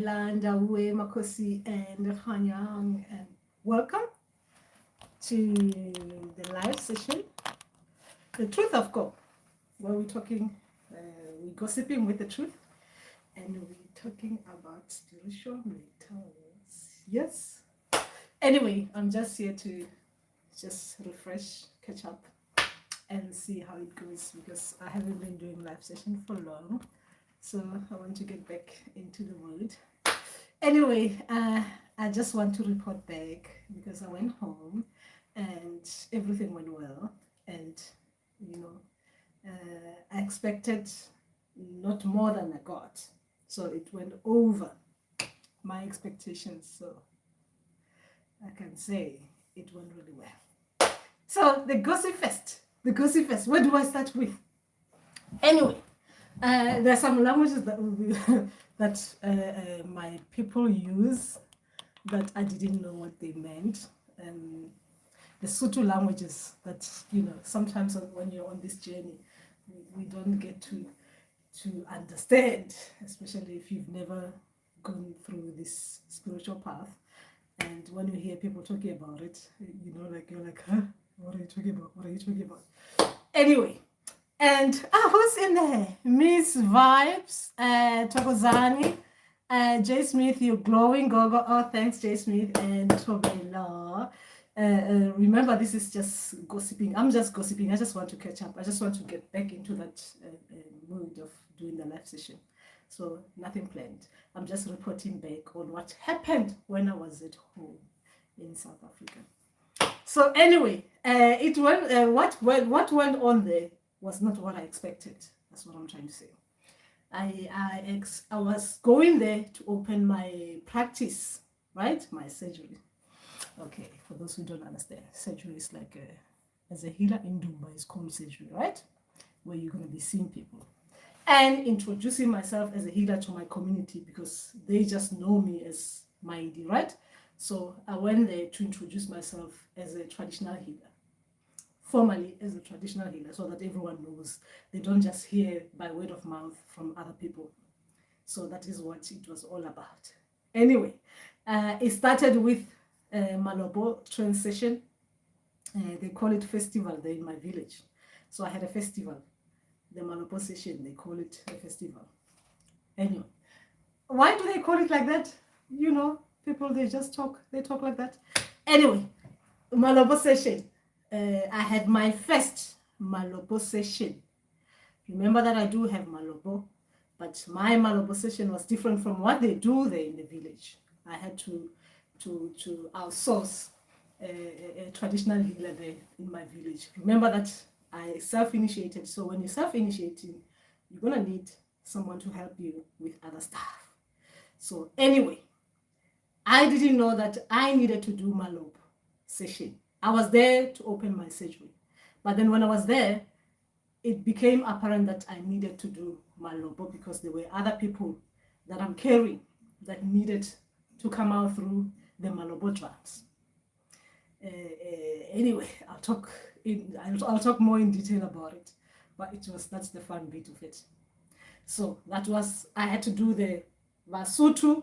Landa Uwe Makosi and Hanyang, and welcome to the live session, The Truth of God, where we're talking, we're gossiping with the truth, and we're talking about spiritual matters. Yes. Anyway, I'm just here to just refresh, catch up, and see how it goes because I haven't been doing live session for long. So I want to get back into the mood. Anyway, I just want to report back because I went home and everything went well. And, you know, I expected not more than I got. So it went over my expectations. So I can say it went really well. So the gossip fest. Where do I start with? Anyway, there are some languages that that my people use that I didn't know what they meant. The Sutu languages that, you know, sometimes when you're on this journey, we don't get to understand, especially if you've never gone through this spiritual path. And when you hear people talking about it, you know, like you're like, huh? What are you talking about? What are you talking about? Anyway, and who's in there? Miss Vibes, Tokozani, Jay Smith, you glowing gogo. Oh, thanks, Jay Smith and Tobela. Remember, this is just gossiping. I'm just gossiping. I just want to catch up. I just want to get back into that mood of doing the live session. So nothing planned. I'm just reporting back on what happened when I was at home in South Africa. So anyway, it went. What went on there was not what I expected. That's what I'm trying to say. I was going there to open my practice, right? My surgery. Okay, for those who don't understand, surgery is like as a healer in Dubai, it's called surgery, right? Where you're going to be seeing people and introducing myself as a healer to my community because they just know me as Maidi, right? So I went there to introduce myself as a traditional healer, formally as a traditional healer, so that everyone knows. They don't just hear by word of mouth from other people. So that is what it was all about. Anyway, it started with Malopo Trance session. They call it festival there in my village. So I had a festival. The Malopo session, they call it a festival. Anyway, why do they call it like that? You know, people, they talk like that. Anyway, Malopo session. I had my first Malopo session. Remember that I do have Malopo, but my Malopo session was different from what they do there in the village. I had to outsource a traditional healer there in my village. Remember that I self-initiated. So when you're self-initiating, you're gonna need someone to help you with other stuff. So anyway, I didn't know that I needed to do Malopo session. I was there to open my surgery. But then when I was there, it became apparent that I needed to do Malopo because there were other people that I'm carrying that needed to come out through the Malopo Trance. Anyway, I'll talk more in detail about it, but that's the fun bit of it. So I had to do the Basotho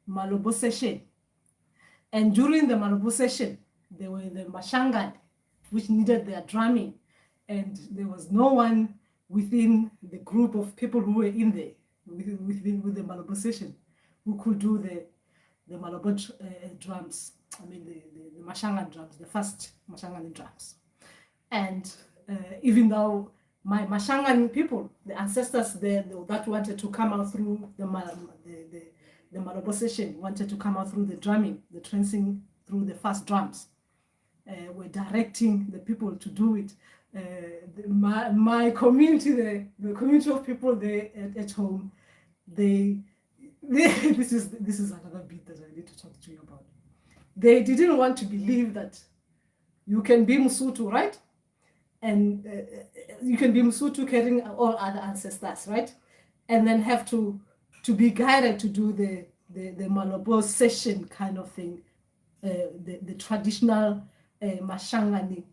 Malopo session, and during the Malopo session, there were the Mashangan, which needed their drumming, and there was no one within the group of people who were in there with the Malopo session who could do the Malopo drums. I mean the Mashangan drums, the first Mashangan drums. And even though my Mashangan people, the ancestors there that wanted to come out through the Malopo session, wanted to come out through the drumming, the trancing through the first drums, were directing the people to do it. My community, the community of people there at home, this is another bit that I need to talk to you about. They didn't want to believe that you can be Msutu, right? And you can be Msutu carrying all other ancestors, right? And then have to be guided to do the Malopo session kind of thing, the traditional Mashangani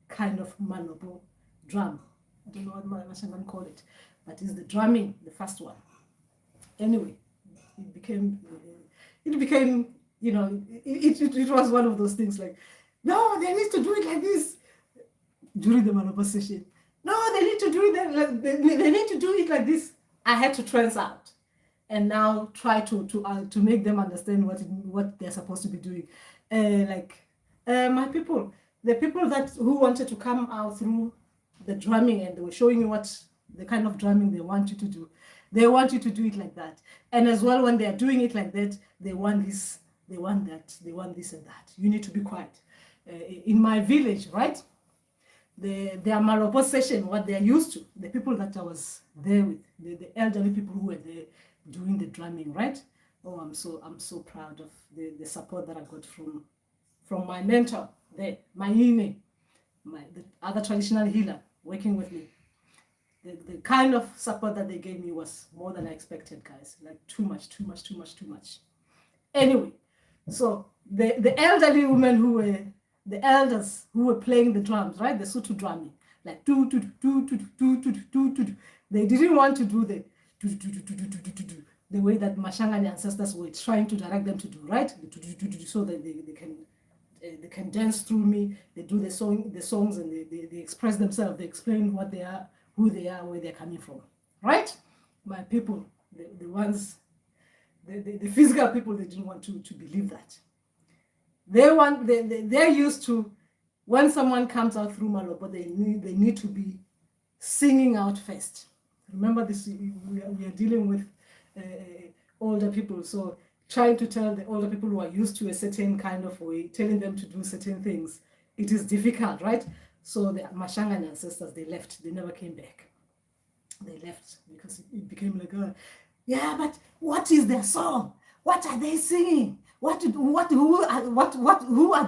kind of Malopo drum. I don't know what Mashangan call it, but it's the drumming, the first one. Anyway, it became, you know, it was one of those things like, no, they need to do it like this during the Malopo session. No, they need to do it like, they need to do it like this. I had to trance out and now try to make them understand what they're supposed to be doing. My people, the people who wanted to come out through the drumming, and they were showing you what the kind of drumming they want you to do. They want you to do it like that. And as well, when they're doing it like that, they want this, they want that, they want this and that. You need to be quiet. In my village, right? Their Malopo session, what they're used to, the people that I was there with, the elderly people who were there doing the drumming, right? Oh, I'm so proud of the support that I got from my mentor there, my Ine, the other traditional healer working with me. The kind of support that they gave me was more than I expected, guys. Like too much. Anyway, so the elderly women who were the elders who were playing the drums, right? The Sutu drumming, like do. They didn't want to do the the way that Mashangani ancestors were trying to direct them to do, right? So that they can dance through me. They do the songs, and they express themselves. They explain what they are, who they are, where they're coming from, right? My people, the ones, the physical people, they didn't want to believe that. They're used to, when someone comes out through Malopo, they need to be singing out first. Remember this, we are dealing with older people, so trying to tell the older people who are used to a certain kind of way, telling them to do certain things, it is difficult, right? So the Mashangani ancestors, they left, they never came back. They left because it became like, yeah, but what is their song? What are they singing? Who are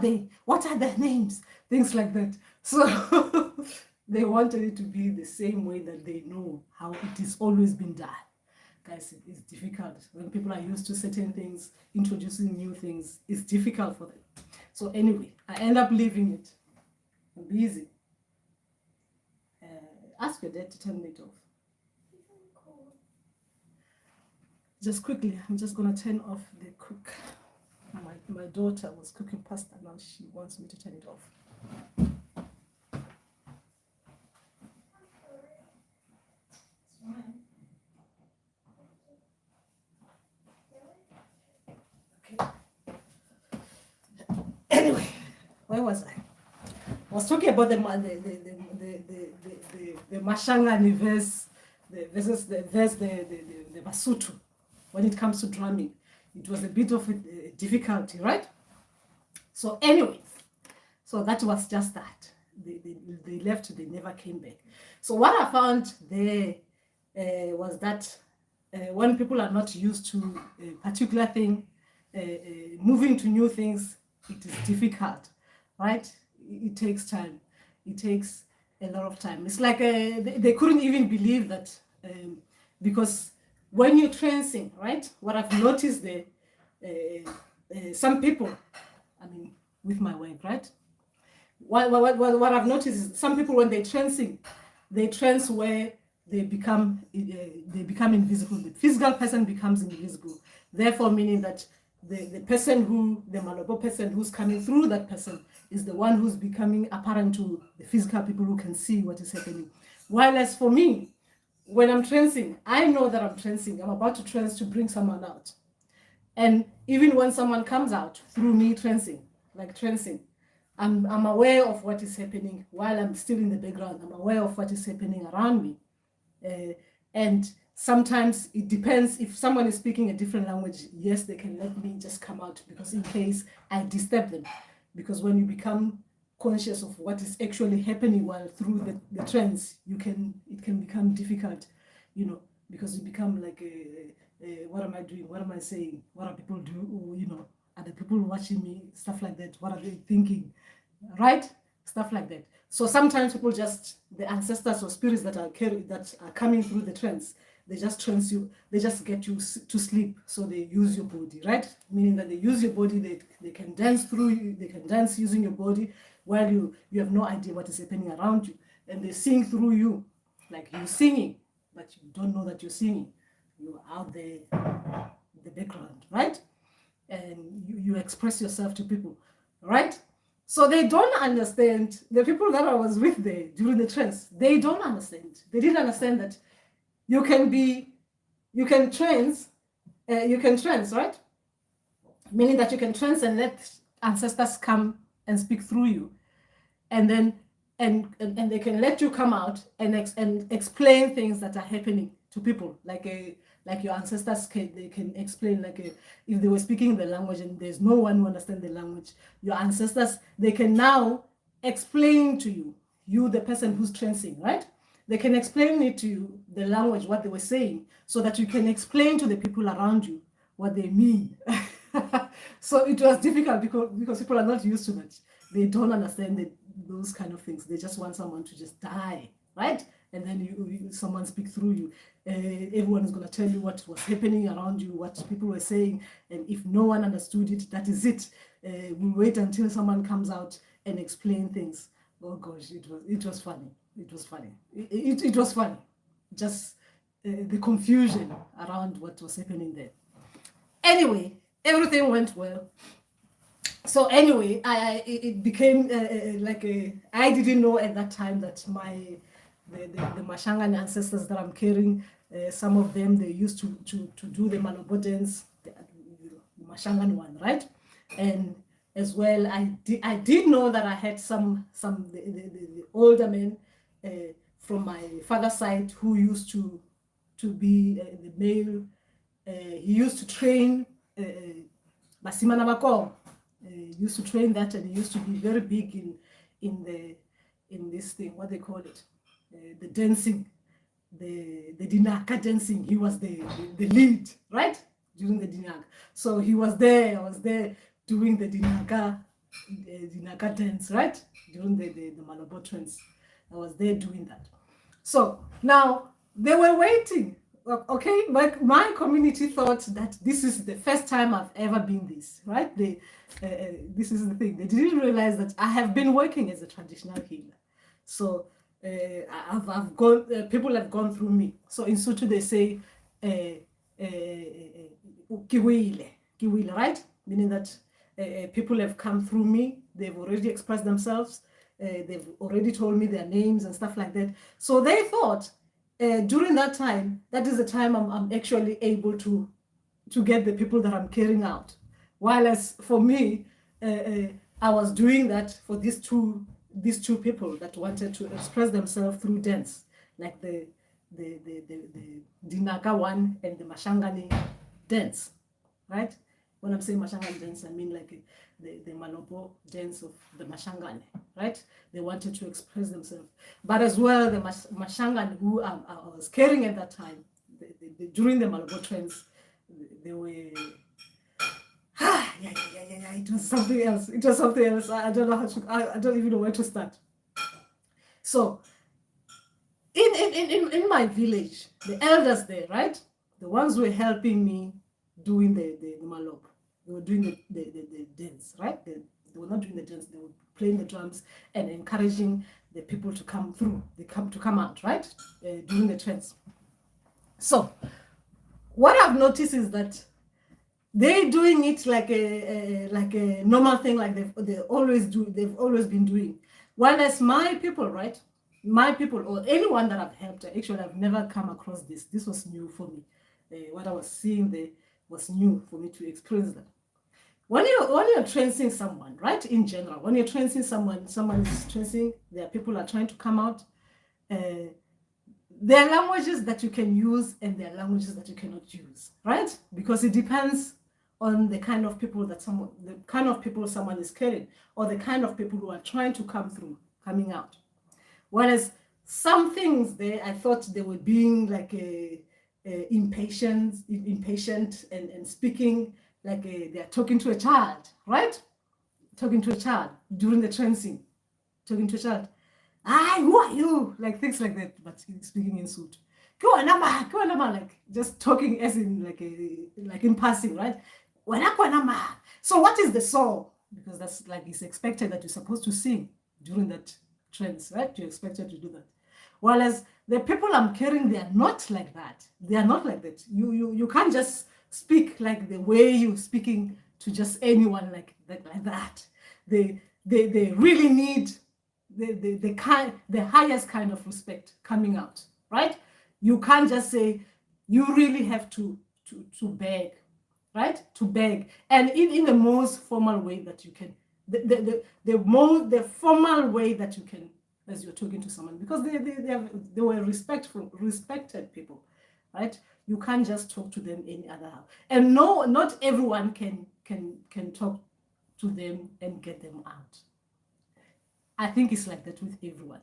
they? What are their names? Things like that. So they wanted it to be the same way that they know how it has always been done. Guys, it's difficult. When people are used to certain things, introducing new things, it's difficult for them. So anyway, I end up leaving it. I'm busy. Ask your dad to turn it off. Just quickly, I'm just going to turn off the cook. My daughter was cooking pasta, now she wants me to turn it off. Okay. Anyway, where was I? I was talking about the Mashangani verse, versus the Basotho. When it comes to drumming, it was a bit of a difficulty, right? So anyway, so that was just that. They left, they never came back. So what I found there was that when people are not used to a particular thing, moving to new things, it is difficult, right? It takes time. It takes a lot of time. It's like they couldn't even believe that because when you're trancing, right? What I've noticed there, some people, I mean, with my work, right? What I've noticed is some people, when they're trancing, they trance where they become invisible. The physical person becomes invisible. Therefore, meaning that the Malopo person who's coming through that person is the one who's becoming apparent to the physical people who can see what is happening. While as for me, when I'm trancing, I know that I'm trancing. I'm about to trance to bring someone out. And even when someone comes out through me trancing, I'm aware of what is happening while I'm still in the background. I'm aware of what is happening around me. And sometimes it depends. If someone is speaking a different language, yes, they can let me just come out, because in case I disturb them. Because when you become conscious of what is actually happening while through the trance, it can become difficult, because you become like, what am I doing? What am I saying? What are people doing? Are the people watching me? Stuff like that. What are they thinking? Right? Stuff like that. So sometimes people the ancestors or spirits that are coming through the trance, they just trance you, they just get you to sleep. So they use your body, right? Meaning that they use your body, they can dance through you, they can dance using your body while you have no idea what is happening around you. And they sing through you, like you're singing, but you don't know that you're singing. You're out there the background, right? And you express yourself to people, right? So they don't understand, the people that I was with there during the trance, they don't understand. They didn't understand that you can trance, right? Meaning that you can trance and let ancestors come and speak through you. And then and they can let you come out and explain things that are happening to people, like your ancestors they can explain, if they were speaking the language and there's no one who understands the language, your ancestors, they can now explain to you the person who's trancing, right? They can explain it to you, the language, what they were saying, so that you can explain to the people around you what they mean. So it was difficult because people are not used to it. They don't understand those kind of things. They just want someone to just die, right? And then someone speak through you. Everyone is going to tell you what was happening around you, what people were saying. And if no one understood it, that is it. We wait until someone comes out and explain things. Oh gosh, it was funny. It was funny. It was funny. Just the confusion around what was happening there. Anyway, everything went well. So anyway, it became I didn't know at that time that the Mashangan ancestors that I'm carrying, some of them, they used to do the Malopo dance, the Mashangan one, right? And as well, I did know that I had some the older men from my father's side who used to be the male. He used to train Basimana Bako. Used to train that, and he used to be very big in this thing, what they call it, the dancing, the Dinaka dancing. He was the lead, right, during the Dinaka. So he was there. I was there doing the Dinaka dance, right, during the Malopo Trance. I was there doing that. So now they were waiting. Okay, my community thought that this is the first time I've ever been this, right? This is the thing. They didn't realize that I have been working as a traditional healer. So I've gone. People have gone through me. So in Sotho they say kiwile, right? Meaning that people have come through me. They've already expressed themselves. They've already told me their names and stuff like that. So they thought during that time, that is the time I'm actually able to get the people that I'm carrying out. While as for me, I was doing that for these two people that wanted to express themselves through dance, like the Dinaka one and the Mashangani dance, right? When I'm saying Mashangani dance, I mean like the Malopo dance of the Mashangani, right? They wanted to express themselves. But as well, the Mashangani who I was carrying at that time, during the Malopo Trance, they were... yeah, it was something else. It was something else. I don't know how to... I don't even know where to start. So, in my village, the elders there, right? The ones who were helping me doing the Malopo. They were doing the dance, right? They were not doing the dance, they were playing the drums and encouraging the people to come through, to come out, right? During the trance. So, what I've noticed is that they're doing it like a normal thing, like they always do. They've always been doing. Whereas my people, right? My people or anyone that I've helped, actually, I've never come across this. This was new for me. What I was seeing there was new for me to experience that. When you're trancing someone, right? In general, when you're trancing someone is trancing. There are people are trying to come out. There are languages that you can use and there are languages that you cannot use, right? Because it depends on the kind of people someone is carrying, or the kind of people who are trying to coming out. Whereas some things there, I thought they were being like impatient and speaking like they're talking to a child, right? Talking to a child during the trancing, talking to a child. Hi, who are you? Like things like that, but speaking in Sotho. Like just talking as in like in passing, right? So what is the song? Because that's like it's expected that you're supposed to sing during that trance, right? You're expected to do that. Whereas the people I'm carrying, they are not like that. They are not like that. You can't just speak like the way you're speaking to just anyone like that. They really need the highest kind of respect coming out, right? You can't just say, you really have to beg, right? To beg, and in the most formal way that you can, the formal way that you can, as you're talking to someone, because they were respected people, right? You can't just talk to them any other how. And no, not everyone can talk to them and get them out. I think it's like that with everyone.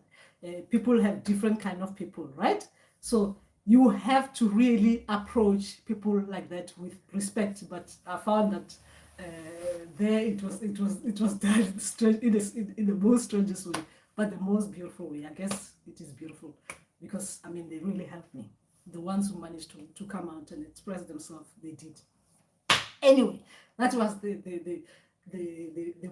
People have different kind of people, right? So you have to really approach people like that with respect. But I found that there it was done in the most strangest way, but the most beautiful way. I guess it is beautiful because I mean they really helped me. The ones who managed to come out and express themselves, they did. Anyway, that was the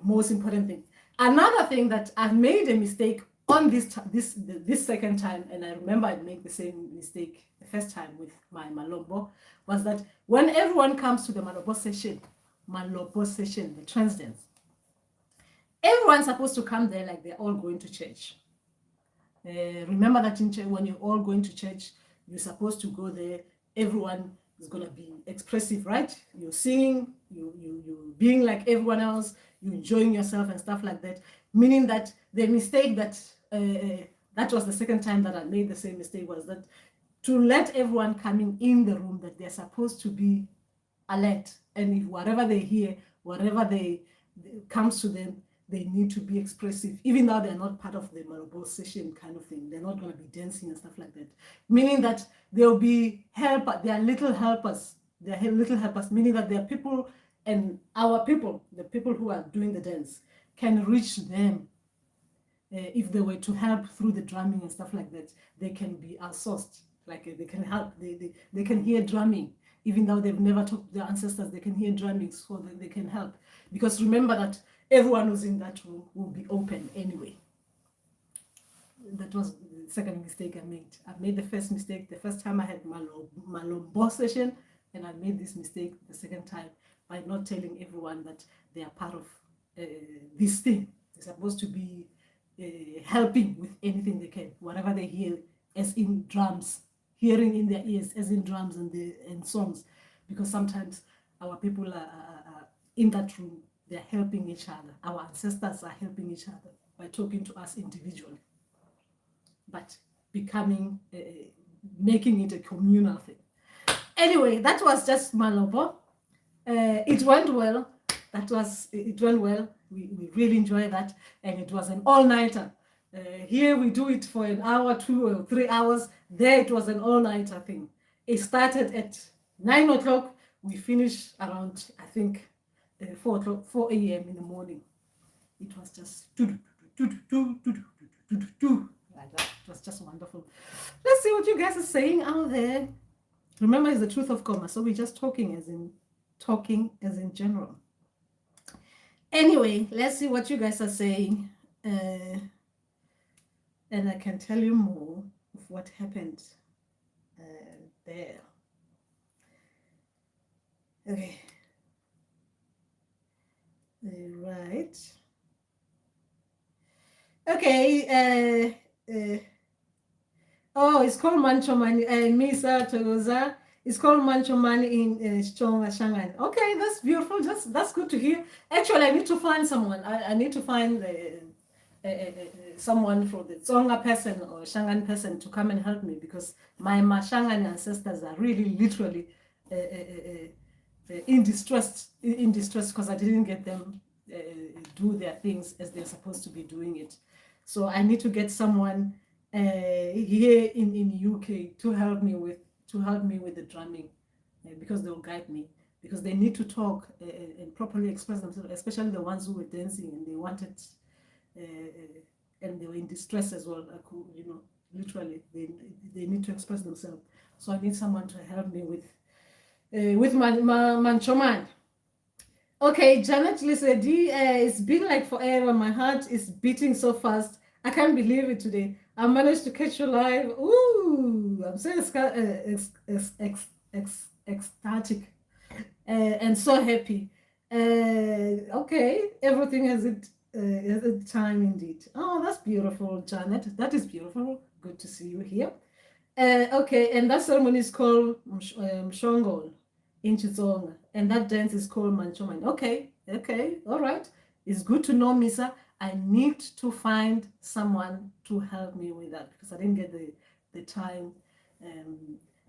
most important thing. Another thing that I've made a mistake on this second time, and I remember I made the same mistake the first time with my Malombo, was that when everyone comes to the Malopo session, the trance dance, everyone's supposed to come there like they're all going to church. Remember that in church, when you're all going to church, you're supposed to go there. Everyone is going to be expressive, right? You're singing, you being like everyone else, you enjoying yourself and stuff like that. Meaning that the mistake that that was the second time that I made the same mistake, was that to let everyone coming in the room that they're supposed to be alert, and if whatever they hear, whatever they comes to them, they need to be expressive, even though they're not part of the Malopo session kind of thing. They're not going to be dancing and stuff like that. Meaning that there'll be they are little helpers. They're little helpers, meaning that there are people, and our people, the people who are doing the dance, can reach them. If they were to help through the drumming and stuff like that, they can be outsourced. Like they can help, they can hear drumming, even though they've never talked to their ancestors, they can hear drumming, so they can help. Because remember that everyone who's in that room will be open anyway. That was the second mistake I made. I made the first mistake the first time I had Malombo session, and I made this mistake the second time by not telling everyone that they are part of this thing. They're supposed to be helping with anything they can, whatever they hear, as in drums, hearing in their ears, as in drums and songs, because sometimes our people are in that room, they're helping each other. Our ancestors are helping each other by talking to us individually, but becoming, making it a communal thing. Anyway, that was just Malopo. It went well. It went well. We really enjoyed that, and it was an all-nighter. Here we do it for an hour, 2 or 3 hours. There it was an all-nighter thing. It started at 9 o'clock. We finished around, I think, 4 a.m. in the morning. It was just like that. It was just wonderful. Let's see what you guys are saying out there. Remember, it's the truth of Koma, so we're just talking as in general. Anyway, let's see what you guys are saying, and I can tell you more of what happened there. Okay. Right. Okay. Oh, it's called Manchomani. Misa Togoza. It's called Manchomani in Chonga Shanghai. Okay, that's beautiful. That's good to hear. Actually, I need to find someone. I need to find someone from the Tsonga person or Shangan person to come and help me, because my Shangan ancestors are really literally in distress because I didn't get them do their things as they're supposed to be doing it. So I need to get someone here in UK to help me with the drumming, because they will guide me, because they need to talk and properly express themselves, especially the ones who were dancing and they wanted and they were in distress as well. Literally they need to express themselves. So I need someone to help me with my Manchoman. Okay, Janet Lisa D, it's been like forever. My heart is beating so fast. I can't believe it today. I managed to catch you live. Ooh, I'm so ecstatic. and so happy. Okay, everything has a time indeed. Oh, that's beautiful, Janet. That is beautiful. Good to see you here. Okay, and that ceremony is called Mshongol in Chitsonga, and that dance is called Manchoman. Okay, all right. It's good to know, Misa. I need to find someone to help me with that because I didn't get the time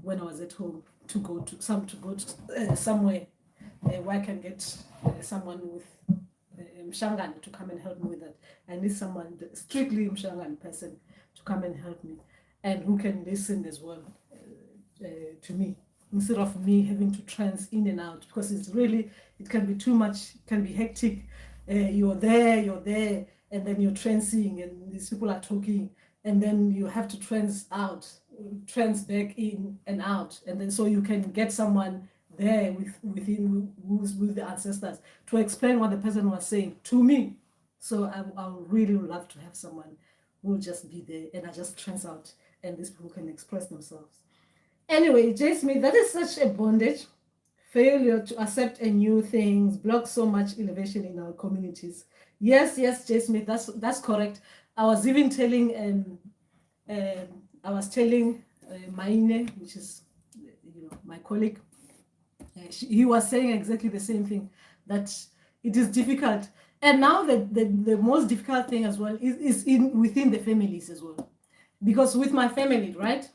when I was at home to go to somewhere where I can get someone with Mshangan to come and help me with that. I need someone, strictly Mshangan person, to come and help me and who can listen as well to me instead of me having to trance in and out because it can be too much, it can be hectic. You're there, and then you're trancing, and these people are talking, and then you have to trance back in and out, and then so you can get someone there within who's with the ancestors to explain what the person was saying to me. So I would really love to have someone who will just be there and I just trance out and these people can express themselves. Anyway, J. Smith, that is such a bondage. Failure to accept a new things blocks so much elevation in our communities. Yes, J. Smith, that's correct. I was even telling Maine, which is my colleague, he was saying exactly the same thing, that it is difficult. And now the most difficult thing as well is within the families as well. Because with my family, right,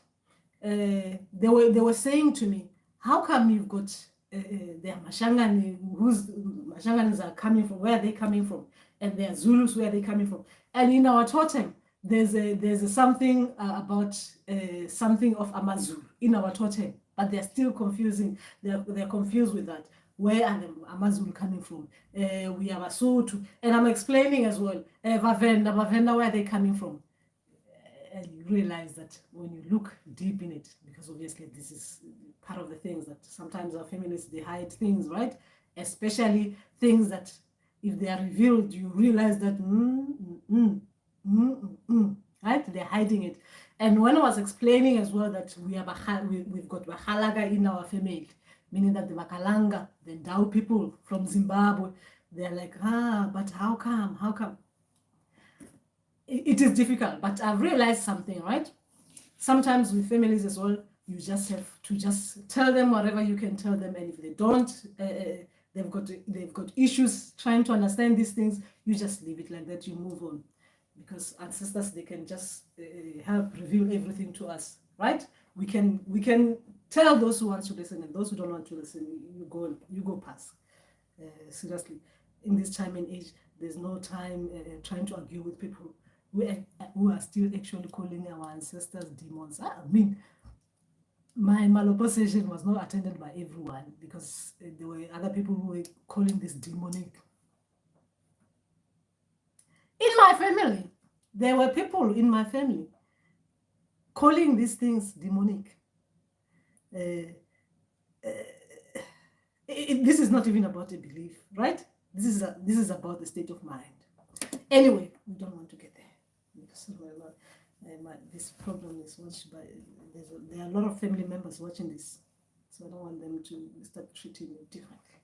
they were saying to me, how come you've got their Mashangani, whose Mashanganis are coming from, where are they coming from? And their Zulus, where are they coming from? And in our totem, there's a something about something of Amazulu in our totem, but they're still confusing. They're confused with that. Where are the Amazulu coming from? We have Basotho, and I'm explaining as well. Bavenda, where are they coming from? And you realize that when you look deep in it, because obviously this is part of the things that sometimes our feminists, they hide things, right? Especially things that if they are revealed, you realize that right? They're hiding it. And when I was explaining as well that we've got Bahalaga in our family, meaning that the Bakalanga, the Dao people from Zimbabwe, they're like, but how come? How come? It is difficult, but I've realized something, right? Sometimes with families as well, you just have to just tell them whatever you can tell them, and if they don't, they've got issues trying to understand these things, you just leave it like that, you move on, because ancestors, they can just help reveal everything to us, right? We can tell those who want to listen, and those who don't want to listen, you go past. Seriously, in this time and age, there's no time trying to argue with people who are still actually calling our ancestors demons. I mean, my Malopo session was not attended by everyone because there were other people who were calling this demonic. In my family, there were people in my family calling these things demonic. This is not even about a belief, right? This is about the state of mind. Anyway, we don't want to get there because this problem is watched by. There are a lot of family members watching this, so I don't want them to start treating me differently.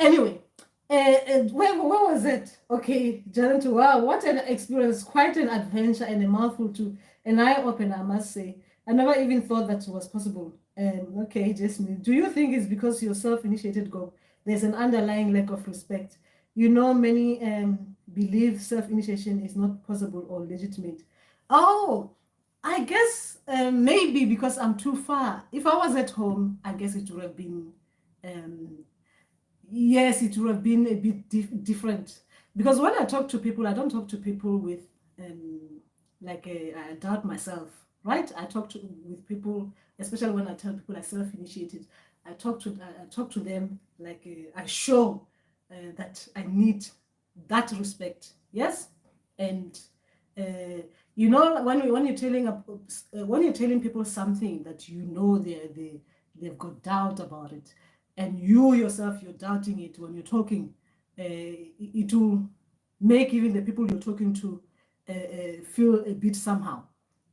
Anyway, where was it? Okay, Janet, wow, what an experience! Quite an adventure and a mouthful too. An eye opener, I must say. I never even thought that was possible. Okay, Jasmine, do you think it's because you're self-initiated, Go? There's an underlying lack of respect. Many believe self-initiation is not possible or legitimate. Oh, I guess maybe because I'm too far. If I was at home, I guess it would have been, yes, it would have been a bit different. Because when I talk to people, I don't talk to people with, I doubt myself, right? I talk with people, especially when I tell people I self-initiated. I talk to them like I show that I need that respect, yes, and when you're telling people something that they've got doubt about it, and you yourself you're doubting it when you're talking, it will make even the people you're talking to feel a bit somehow.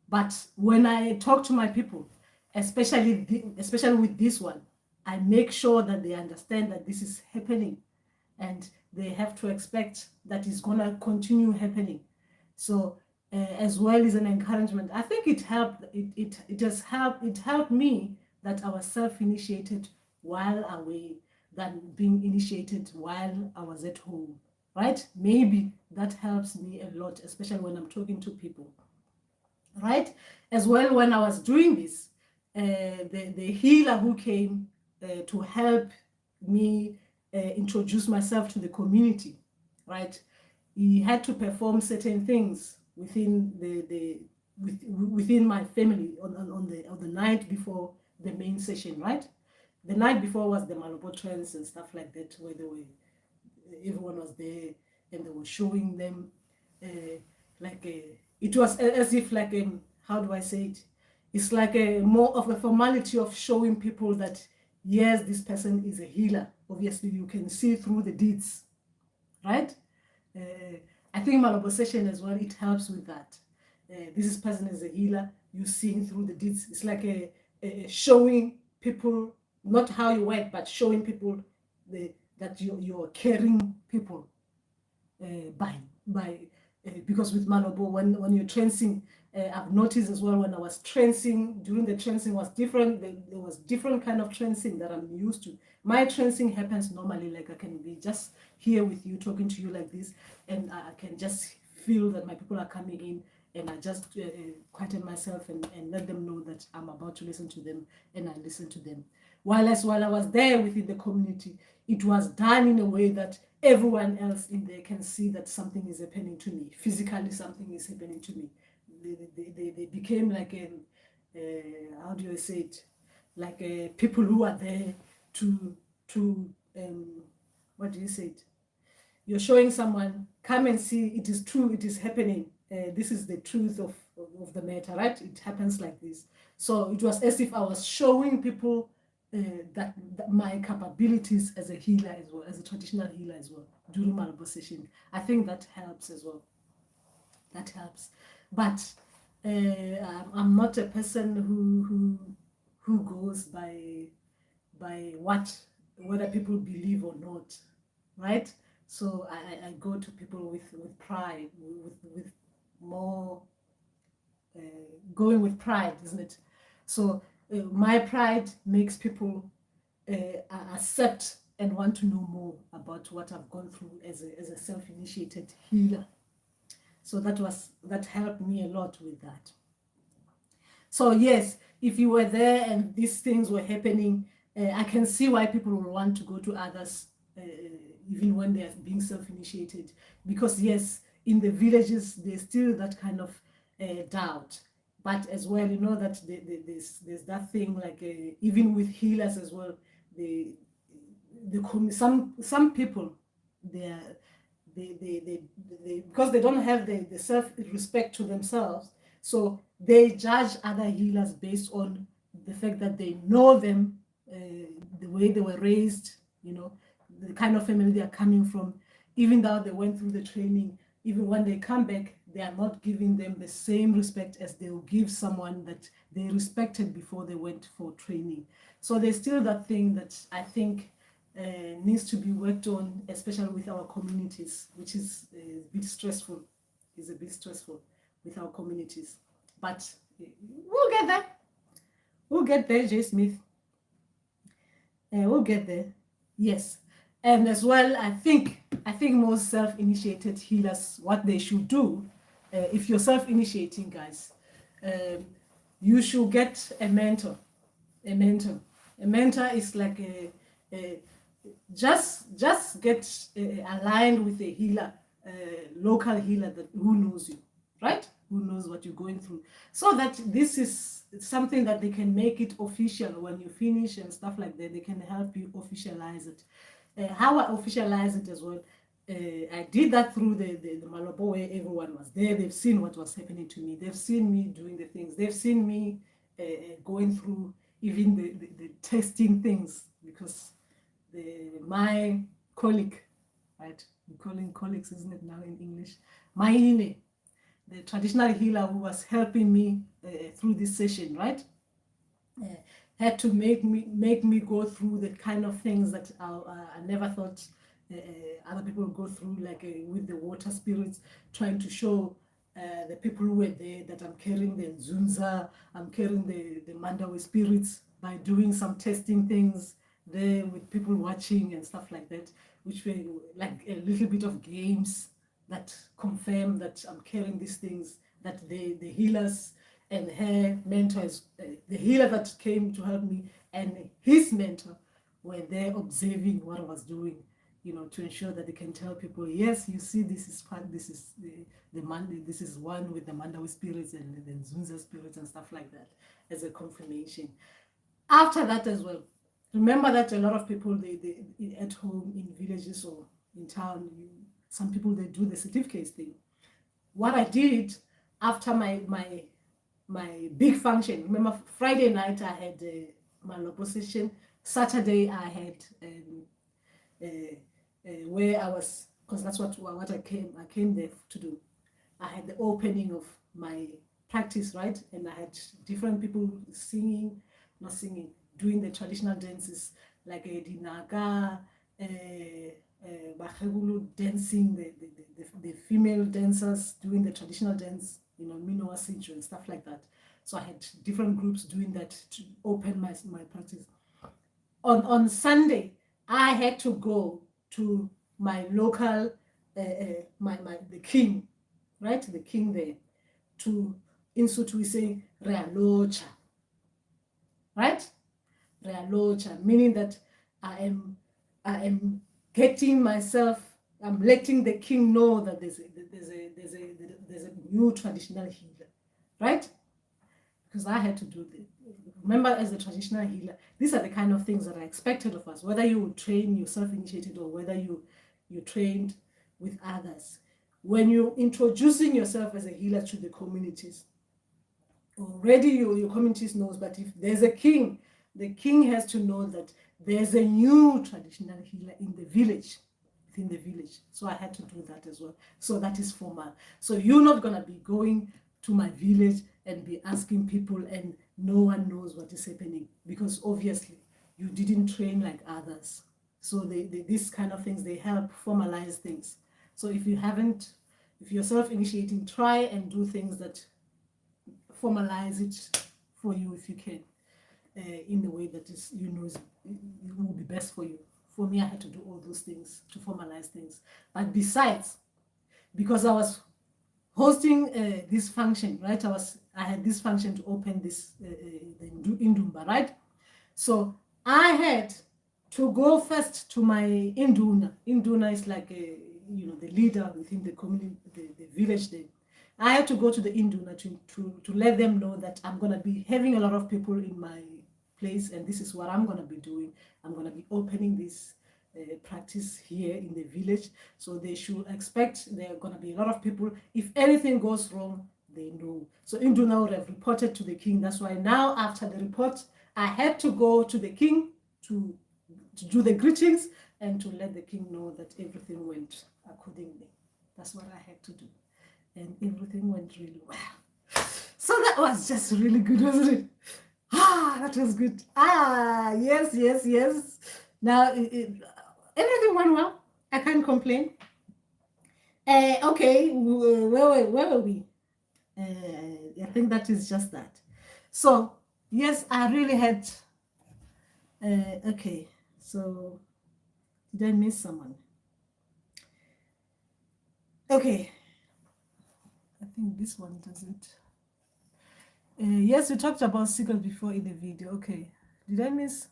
But when I talk to my people, especially with this one, I make sure that they understand that this is happening, and they have to expect that it's gonna continue happening. So as well as an encouragement, I think it helped. It has helped. It helped me that I was self-initiated while away than being initiated while I was at home. Right? Maybe that helps me a lot, especially when I'm talking to people. Right? As well, when I was doing this, the healer who came to help me introduce myself to the community, right? He had to perform certain things within within my family on the night before the main session, right? The night before was the Malopo Trance and stuff like that, where everyone was there and they were showing them it was as if like how do I say it? It's like a more of a formality of showing people that yes, this person is a healer. Obviously, you can see through the deeds, right? I think Malopo session as well, it helps with that. This person is a healer. You seeing through the deeds. It's like a showing people not how you work, but showing people that you're caring people by because with Malopo, when you're trancing, I've noticed as well when I was trancing, during the trancing was different. There was different kind of trancing that I'm used to. My trancing happens normally, like I can be just here with you, talking to you like this, and I can just feel that my people are coming in, and I just quieten myself and let them know that I'm about to listen to them, and I listen to them. While I was there within the community, it was done in a way that everyone else in there can see that something is happening to me. Physically, something is happening to me. They became like how do I say it? Like people who are there to what do you say it? You're showing someone, come and see, it is true, it is happening. This is the truth of the matter, right? It happens like this. So it was as if I was showing people that my capabilities as a healer as well, as a traditional healer as well, during Malopo session. I think that helps as well. That helps. But I'm not a person who goes by whether people believe or not, right? So I go to people with pride, with more going with pride, isn't it? So my pride makes people accept and want to know more about what I've gone through as a self-initiated healer. So that helped me a lot with that. So yes, if you were there and these things were happening, I can see why people will want to go to others, even when they are being self-initiated. Because yes, in the villages, there's still that kind of doubt. But as well, you know that there's that thing like even with healers as well, some people they because they don't have the self-respect to themselves, so they judge other healers based on the fact that they know them, the way they were raised, you know, the kind of family they are coming from. Even though they went through the training, even when they come back, they are not giving them the same respect as they will give someone that they respected before they went for training. So there's still that thing that I think needs to be worked on, especially with our communities, which is a bit stressful. Is a bit stressful with our communities, but we'll get there. We'll get there, J. Smith. We'll get there. Yes, and as well, I think most self-initiated healers, what they should do, if you're self-initiating, guys, you should get a mentor. A mentor. A mentor is like a just get aligned with a healer, local healer who knows you, right? Who knows what you're going through, so that this is something that they can make it official when you finish and stuff like that. They can help you officialize it. How I officialize it as well, I did that through the Malopo, where everyone was there. They've seen what was happening to me. They've seen me doing the things. They've seen me going through even the testing things, because my colleague, right? We're calling colleagues, isn't it now in English? My Ine, the traditional healer who was helping me through this session, right? had to make me go through the kind of things that I never thought other people would go through, like with the water spirits, trying to show the people who were there that I'm carrying the Zunza, I'm carrying the Mandawi spirits by doing some testing things there with people watching and stuff like that, which were like a little bit of games that confirm that I'm carrying these things, that the healers and her mentors, the healer that came to help me and his mentor were there observing what I was doing, to ensure that they can tell people, yes, you see, this is this is one with the Mandawi spirits and the Zunza spirits and stuff like that, as a confirmation. After that as well, remember that a lot of people, they at home in villages or in town, some people, they do the certificates thing. What I did after my big function, remember Friday night I had a Malopo session, Saturday I had where I was, because that's what I came there to do. I had the opening of my practice, right? And I had different people doing the traditional dances, like Dinaga, Bahegulu dancing, the female dancers doing the traditional dance, Minoa Sincho and stuff like that. So I had different groups doing that to open my practice. On Sunday, I had to go to my local, the king, right? The king there, to Insutu, we say Realocha, right? Realocha, meaning that I am getting myself, I'm letting the king know that there's a new traditional healer, right? Because I had to do this. Remember, as a traditional healer, these are the kind of things that are expected of us, whether you train yourself initiated or whether you trained with others. When you're introducing yourself as a healer to the communities, already your communities knows, but if there's a king, the king has to know that there's a new traditional healer in the village, within the village. So I had to do that as well. So that is formal. So you're not going to be going to my village and be asking people and no one knows what is happening, because obviously you didn't train like others. So these kind of things, they help formalize things. So if you're self-initiating, try and do things that formalize it for you if you can, in the way that is, it will be best for you. For me, I had to do all those things to formalize things. But besides, because I was hosting this function, right? I had this function to open this the Indumba, right? So I had to go first to my Induna. Induna is like the leader within the community, the village there. I had to go to the Induna to let them know that I'm going to be having a lot of people in my place, and this is what I'm going to be doing. I'm going to be opening this practice here in the village, so they should expect there are going to be a lot of people. If anything goes wrong, they know. So Induna would have reported to the king. That's why now, after the report, I had to go to the king to do the greetings and to let the king know that everything went accordingly. That's what I had to do, and everything went really well. So that was just really good, wasn't it? That was good. Yes. Now everything went well. I can't complain. Okay, where were we? I think that is just that. So yes, I really had. Okay, so did I miss someone? Okay, I think this one does it. Yes, we talked about secrets before in the video. Okay, did I miss?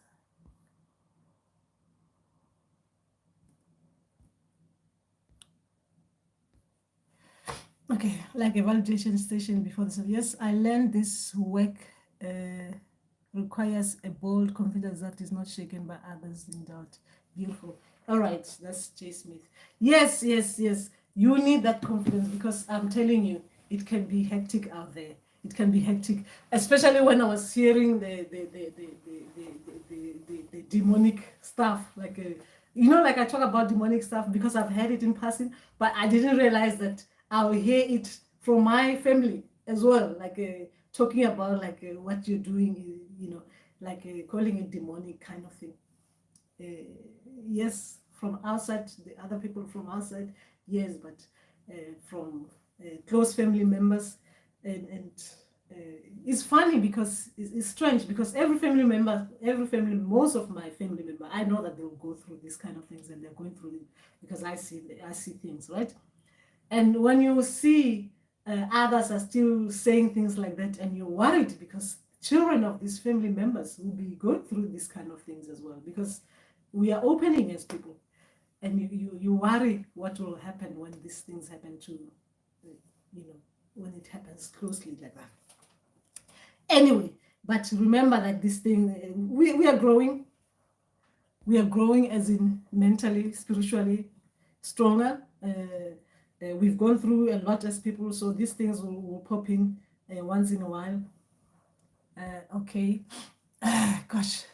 Okay, like a validation station before this. Yes, I learned this work requires a bold confidence that is not shaken by others in doubt. Beautiful. All right, that's J. Smith. Yes. You need that confidence, because I'm telling you, it can be hectic out there. It can be hectic, especially when I was hearing the demonic stuff. Like like I talk about demonic stuff because I've heard it in passing, but I didn't realize that I'll hear it from my family as well. Like talking about like what you're doing, like calling it demonic kind of thing. Yes, from outside, the other people from outside, yes, but from close family members, and it's funny because it's strange because every family, most of my family member, I know that they will go through these kind of things, and they're going through it because I see things, right? And when you see others are still saying things like that, and you're worried because children of these family members will be going through these kind of things as well, because we are opening as people, and you worry what will happen when these things happen to, when it happens closely like that. Anyway, but remember that this thing, we are growing. We are growing as in mentally, spiritually stronger. We've gone through a lot as people, so these things will pop in once in a while. Okay. Gosh.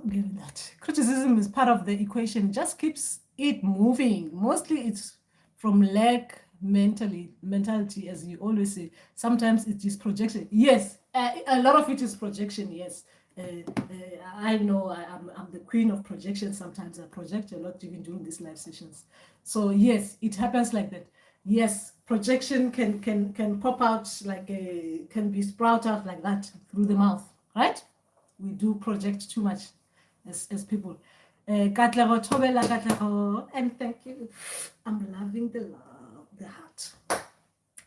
Getting that. Criticism is part of the equation, just keeps it moving. Mostly it's from lack mentality, as you always say. Sometimes it is projection. Yes, a lot of it is projection, yes. I know I'm the queen of projection. Sometimes I project a lot even during these live sessions. So yes, it happens like that. Yes, projection can pop out like can be sprout out like that through the mouth, right? We do project too much as people. And thank you. I'm loving the love, the heart.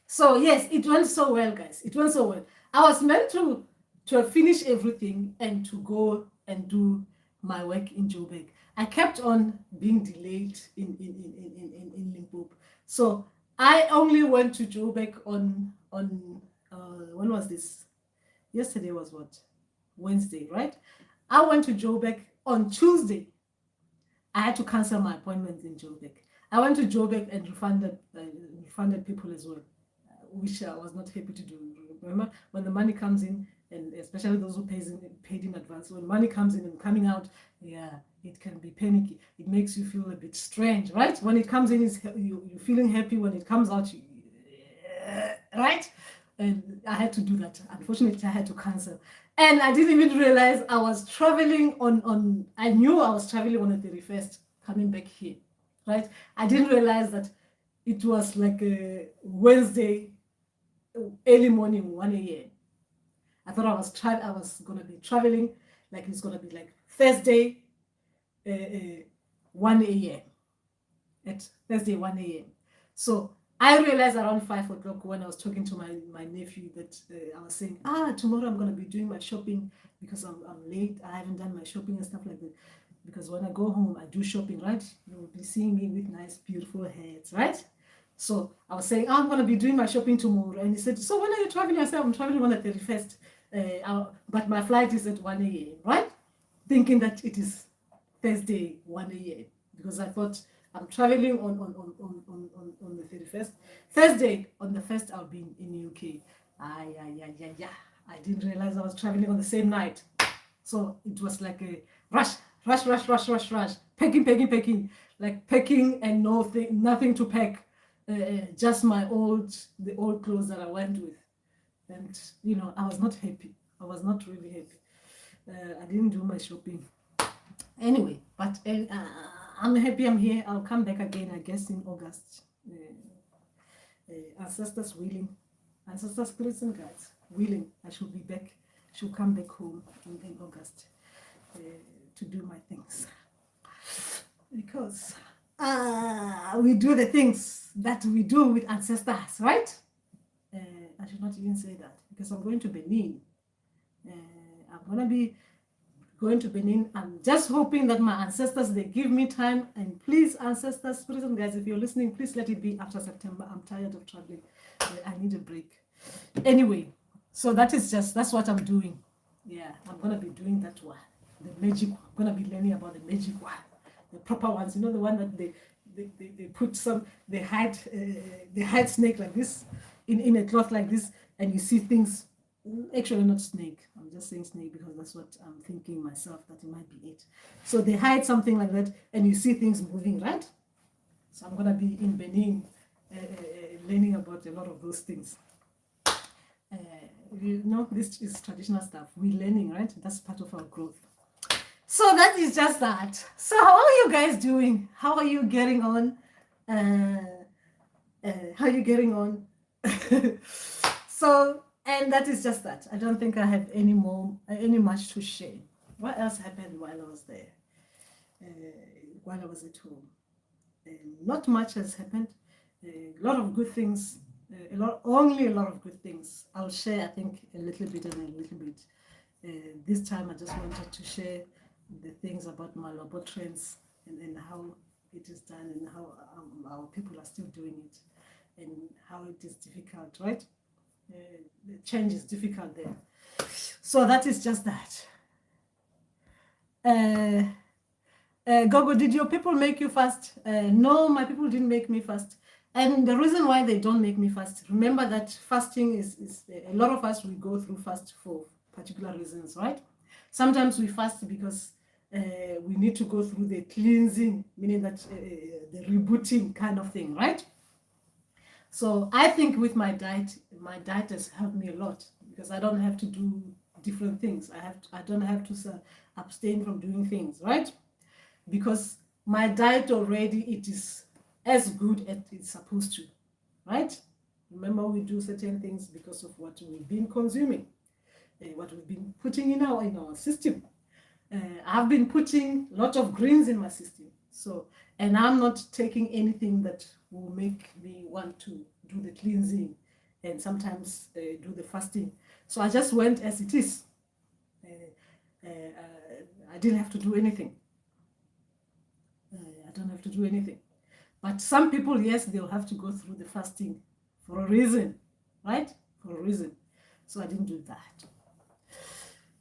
So yes, it went so well, guys. It went so well. I was meant to finish everything and to go and do my work in Joburg. I kept on being delayed in Limpopo. So I only went to Joburg on when was this? Yesterday was what? Wednesday, right? I went to Joburg on Tuesday. I had to cancel my appointment in Joburg. I went to Joburg and refunded people as well, which I was not happy to do. Remember, when the money comes in, and especially those who paid in advance, when money comes in and coming out, yeah, it can be panicky. It makes you feel a bit strange, right? When it comes in, you're feeling happy. When it comes out, right? And I had to do that. Unfortunately, I had to cancel. And I didn't even realize I was traveling I knew I was traveling on the 31st, coming back here, right? I didn't realize that it was like a Wednesday, early morning, 1 a.m. I thought I was going to be traveling, like it's going to be like Thursday, 1 a.m. At Thursday, 1 a.m. So I realized around 5 o'clock when I was talking to my nephew that I was saying, tomorrow I'm going to be doing my shopping because I'm late. I haven't done my shopping and stuff like that. Because when I go home, I do shopping, right? You'll be seeing me with nice, beautiful hats, right? So I was saying, I'm going to be doing my shopping tomorrow. And he said, so when are you traveling? I said, I'm traveling on the 31st. But my flight is at 1 a.m., right? Thinking that it is Thursday, 1 a.m. Because I thought I'm traveling on the 31st. Thursday, on the 1st, I'll be in UK. Yeah. I didn't realize I was traveling on the same night. So it was like a rush. Packing. Like packing and nothing to pack. Just the old clothes that I went with. And, I was not happy. I was not really happy. I didn't do my shopping. Anyway, but I'm happy I'm here. I'll come back again, I guess, in August. Ancestors willing. Ancestors, spirits and guides willing. I should be back. Should come back home in August to do my things. Because we do the things that we do with ancestors, right? I should not even say that because I'm going to Benin. I'm going to be going to Benin. I'm just hoping that my ancestors, they give me time. And please, ancestors, spirits and guys, if you're listening, please let it be after September. I'm tired of traveling. I need a break. Anyway, so that's what I'm doing. Yeah, I'm going to be doing that one. The magic one. I'm going to be learning about the magic one. The proper ones. The one that they put they hide snake like this in a cloth like this, and you see things. Actually, not snake. I'm just saying snake because that's what I'm thinking myself, that it might be it. So they hide something like that, and you see things moving, right? So I'm gonna be in Benin, learning about a lot of those things. you know, this is traditional stuff. We're learning, right? That's part of our growth. So that is just that. So how are you guys doing? How are you getting on? How are you getting on? So, and that is just that. I don't think I have any much to share. What else happened while I was there? While I was at home? Not much has happened. A lot of good things. Only a lot of good things. I'll share, I think, a little bit and a little bit. This time I just wanted to share the things about Malopo Trance and how it is done and how our people are still doing it and how it is difficult, right? The change is difficult there. So that is just that. Gogo, did your people make you fast? No, my people didn't make me fast. And the reason why they don't make me fast, remember that fasting is a lot of us, we go through fast for particular reasons, right? Sometimes we fast because we need to go through the cleansing, meaning that the rebooting kind of thing, right? So I think with my diet has helped me a lot because I don't have to do different things. I don't have to abstain from doing things, right? Because my diet already, it is as good as it's supposed to, right? Remember, we do certain things because of what we've been consuming, what we've been putting in our system. I've been putting a lot of greens in my system. So, and I'm not taking anything that will make me want to do the cleansing and sometimes do the fasting. So I just went as it is. I didn't have to do anything. I don't have to do anything. But some people, yes, they'll have to go through the fasting for a reason, right? For a reason. So I didn't do that.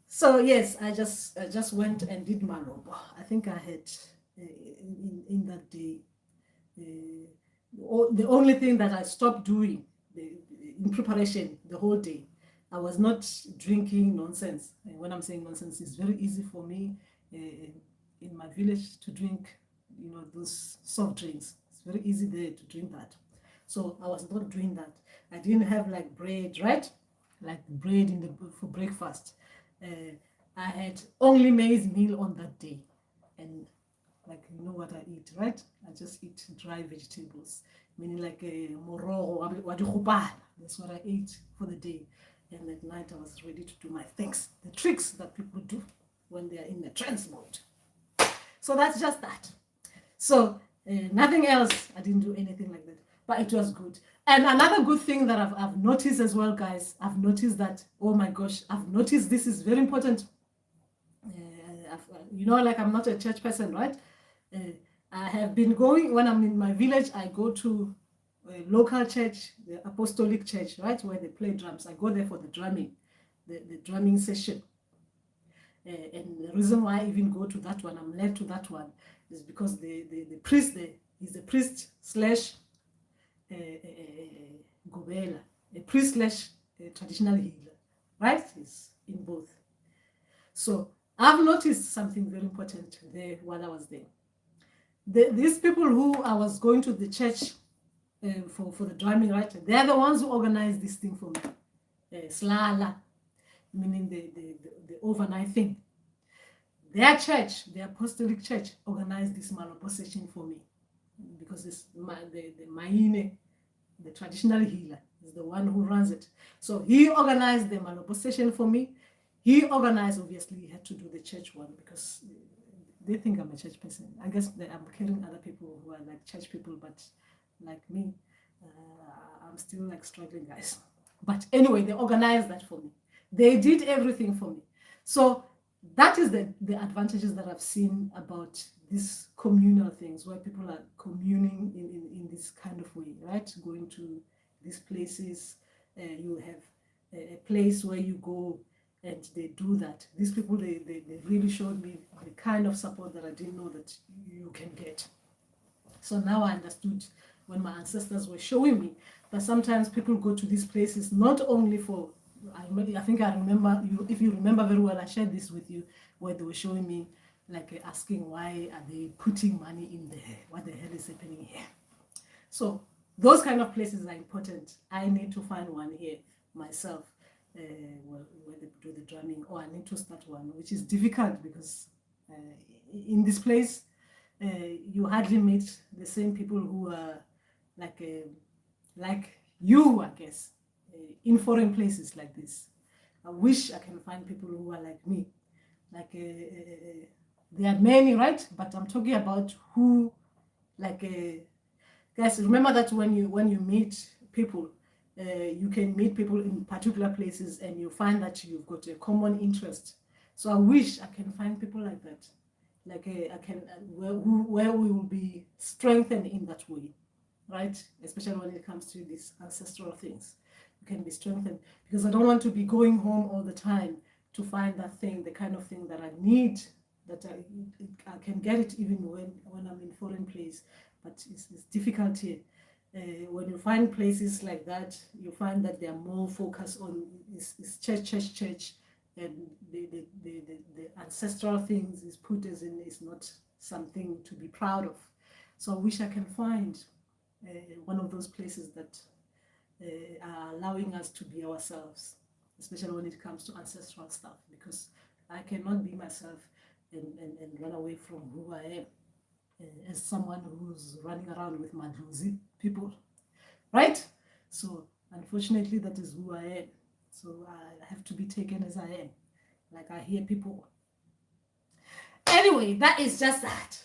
So yes, I just went and did Malopo. I think I had in that day. The only thing that I stopped doing in preparation the whole day, I was not drinking nonsense. And when I'm saying nonsense, it's very easy for me in my village to drink, those soft drinks. It's very easy there to drink that. So I was not doing that. I didn't have like bread, right? Like bread for breakfast. I had only maize meal on that day. And like, you know what I eat, right? I just eat dry vegetables, meaning like morogo, that's what I ate for the day. And at night I was ready to do my things, the tricks that people do when they are in the trance mode. So that's just that. So nothing else. I didn't do anything like that, but it was good. And another good thing that I've noticed as well, guys, I've noticed that, oh my gosh, I've noticed this is very important. Like I'm not a church person, right? I have been going, when I'm in my village, I go to a local church, the apostolic church, right, where they play drums. I go there for the drumming, the drumming session. And the reason why I even go to that one, I'm led to that one, is because the priest there is a priest slash gobela, a priest slash traditional healer, right? It's in both. So I've noticed something very important there while I was there. These people who I was going to the church for the drumming, right? They're the ones who organized this thing for me. Slala, meaning the overnight thing. Their church, the apostolic church, organized this Malopo session for me because it's the Maine, the traditional healer, is the one who runs it. So he organized the Malopo session for me. He organized, obviously, he had to do the church one because they think I'm a church person. I guess I'm carrying other people who are like church people, but like me, I'm still like struggling, guys. But anyway, they organized that for me. They did everything for me. So that is the advantages that I've seen about these communal things where people are communing in this kind of way, right? Going to these places, you have a place where you go and they do that. These people, they really showed me the kind of support that I didn't know that you can get. So now I understood when my ancestors were showing me that sometimes people go to these places not only for, I think I remember, if you remember very well, I shared this with you where they were showing me, like asking why are they putting money in there? What the hell is happening here? So those kind of places are important. I need to find one here myself. where they do the drumming. Oh, I need to start one, which is difficult because in this place you hardly meet the same people who are like you, I guess, in foreign places like this. I wish I can find people who are like me. Like there are many, right? But I'm talking about who, like, guys. Remember that when you meet people, you can meet people in particular places, and you find that you've got a common interest. So I wish I can find people like that, like I can where we will be strengthened in that way, right? Especially when it comes to these ancestral things, you can be strengthened, because I don't want to be going home all the time to find that thing, the kind of thing that I need, that I can get it even when I'm in foreign place, but it's difficult here. When you find places like that, you find that they are more focused on is church, and the ancestral things is put as in is not something to be proud of. So I wish I can find one of those places that are allowing us to be ourselves, especially when it comes to ancestral stuff, because I cannot be myself and run away from who I am as someone who's running around with Madluzi people, right? So unfortunately, that is who I am. So I have to be taken as I am. Like I hear people. Anyway, that is just that.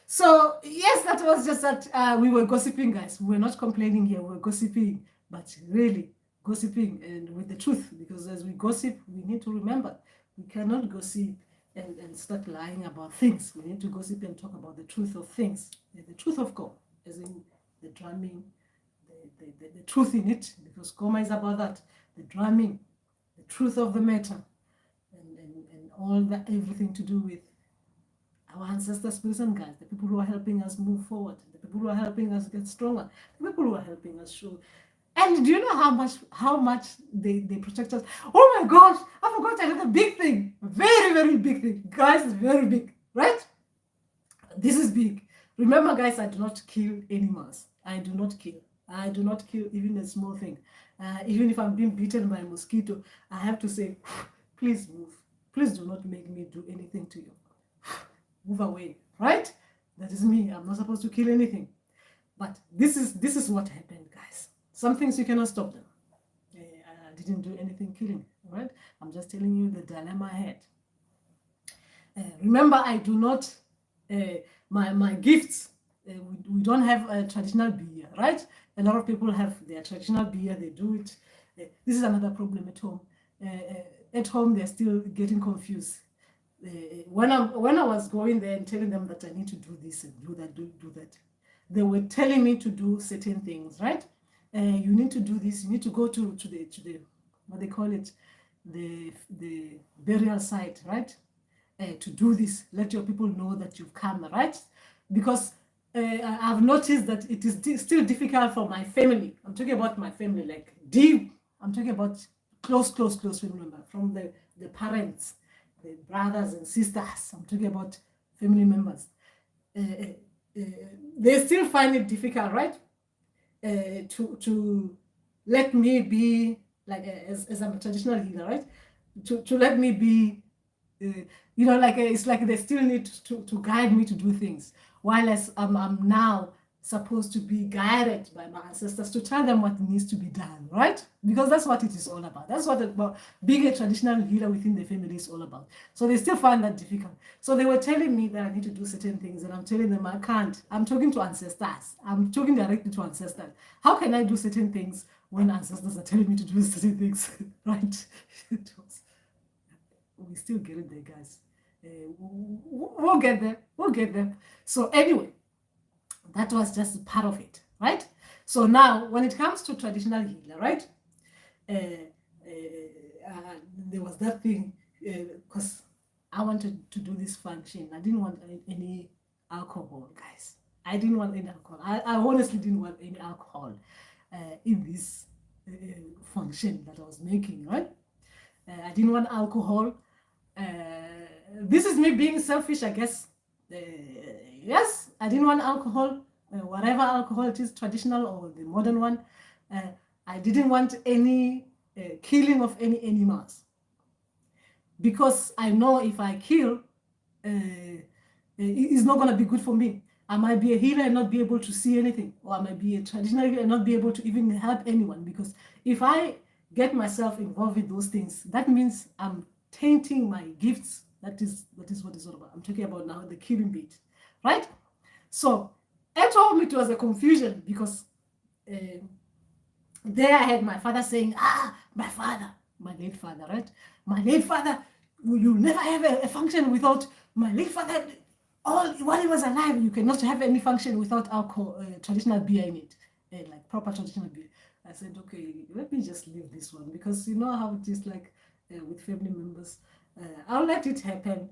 So yes, that was just that we were gossiping, guys. We were not complaining here. We were gossiping, but really gossiping and with the truth. Because as we gossip, we need to remember we cannot gossip and start lying about things. We need to gossip and talk about the truth of things, the truth of God, as in the drumming, the truth in it, because Goma is about that, the drumming, the truth of the matter, and all that, everything to do with our ancestors, spirits and guides, the people who are helping us move forward, the people who are helping us get stronger, the people who are helping us show. And do you know how much they protect us? Oh my gosh, I forgot another big thing. Very, very big thing. Guys, very big, right? This is big. Remember, guys, I do not kill animals. I do not kill. I do not kill even a small thing. Even if I'm being bitten by a mosquito, I have to say, please move. Please do not make me do anything to you. Move away, right? That is me. I'm not supposed to kill anything. But this is what happened, guys. Some things you cannot stop them. I didn't do anything killing, right? I'm just telling you the dilemma I had. Remember, I do not, my gifts, we don't have a traditional beer, right? A lot of people have their traditional beer, they do it. This is another problem at home. At home, they're still getting confused. When I was going there and telling them that I need to do this and do that, do that, they were telling me to do certain things, right? You need to do this. You need to go to the what they call it, the burial site, right? To do this, let your people know that you've come, right? Because I've noticed that it is still difficult for my family. I'm talking about my family, like deep. I'm talking about close family member, from the parents, the brothers and sisters. I'm talking about family members. They still find it difficult, right? To let me be like as I'm a traditional healer, right? To let me be, it's like they still need to guide me to do things, while as I'm now supposed to be guided by my ancestors to tell them what needs to be done, right? Because that's what it is all about. That's what being a traditional healer within the family is all about. So they still find that difficult. So they were telling me that I need to do certain things, and I'm telling them I can't. I'm talking to ancestors. I'm talking directly to ancestors. How can I do certain things when ancestors are telling me to do certain things, right? We still get it there, guys. We'll get there. We'll get there. So anyway, that was just part of it, right? So now, when it comes to traditional healer, right? There was that thing, because I wanted to do this function. I didn't want any alcohol, guys. I didn't want any alcohol. I honestly didn't want any alcohol in this function that I was making, right? I didn't want alcohol. This is me being selfish, I guess. Yes, I didn't want alcohol, whatever alcohol it is, traditional or the modern one. I didn't want any killing of any animals, because I know if I kill, it's not going to be good for me. I might be a healer and not be able to see anything, or I might be a traditional healer and not be able to even help anyone, because if I get myself involved in those things, that means I'm tainting my gifts. That is what it's all about. I'm talking about now the killing bit, right? So at home it was a confusion, because there I had my father saying, my father, my late father, right? My late father, you never have a function without my late father. All while he was alive, you cannot have any function without alcohol, traditional beer in it, like proper traditional beer. I said, okay, let me just leave this one, because you know how it is like with family members. I'll let it happen,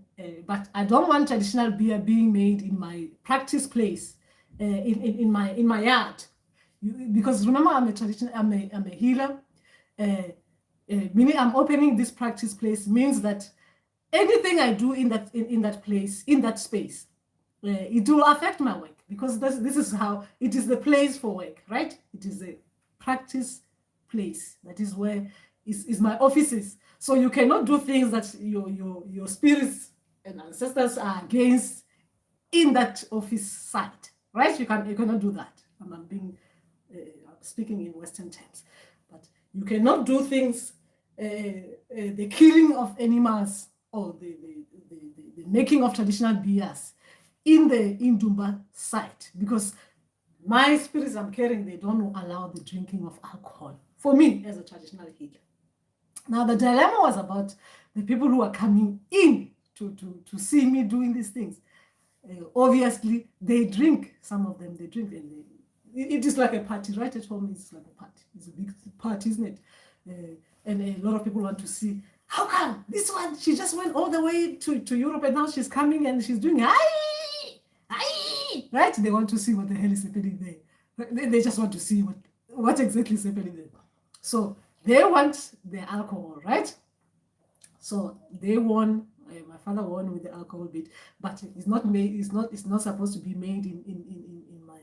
but I don't want traditional beer being made in my practice place, in my yard, because remember I'm a healer, meaning I'm opening this practice place means that anything I do in that place, in that space, it will affect my work, because this is how it is, the place for work, right? It is a practice place. That is where is my offices. So you cannot do things that your spirits and ancestors are against in that office site, right? You cannot do that. I'm being speaking in Western terms, but you cannot do things, the killing of animals, or the making of traditional beers in the Indumba site, because my spirits I'm carrying, they don't allow the drinking of alcohol for me as a traditional healer. Now the dilemma was about the people who are coming in to see me doing these things. Obviously they drink, some of them they drink, and it is like a party right at home. It's like a party, it's a big party, isn't it? And a lot of people want to see, how come this one, she just went all the way to Europe and now she's coming and she's doing right? They want to see what the hell is happening there. They just want to see what exactly is happening there. So they want the alcohol, right? So they won. My father won with the alcohol bit, but it's not made. It's not supposed to be made in my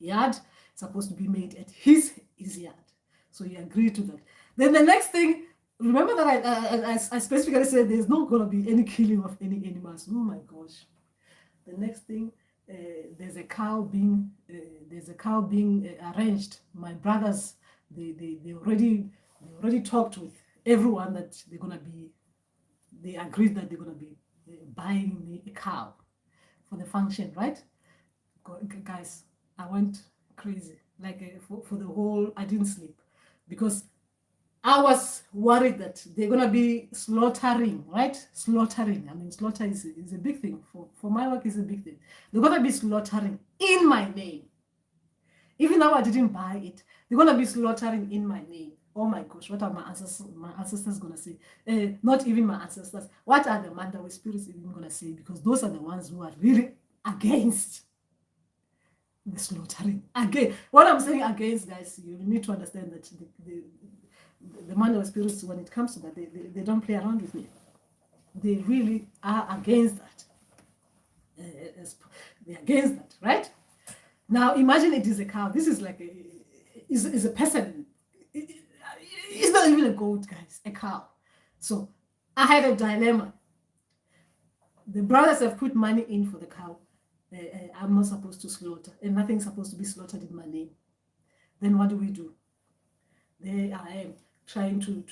yard. It's supposed to be made at his yard. So he agreed to that. Then the next thing, remember that I specifically said there's not going to be any killing of any animals. Oh my gosh. The next thing, there's a cow being arranged. My brothers, they already talked with everyone that they agreed that they're gonna be buying me a cow for the function, right? Guys, I went crazy. Like for the whole, I didn't sleep, because I was worried that they're gonna be slaughtering, right? Slaughtering. I mean, slaughter is a big thing. For my work, is a big thing. They're gonna be slaughtering in my name. Even though I didn't buy it, they're gonna be slaughtering in my name. Oh my gosh, what are my ancestors gonna say? Not even my ancestors. What are the Mandawi spirits even gonna say? Because those are the ones who are really against the slaughtering. Again, what I'm saying against, guys, you need to understand that the Mandawi spirits, when it comes to that, they don't play around with me. They really are against that. They're against that, right? Now imagine it is a cow. This is like is a person. It's not even a goat, guys. A cow. So I had a dilemma. The brothers have put money in for the cow. I'm not supposed to slaughter, and nothing's supposed to be slaughtered in my name. Then what do? There I am trying to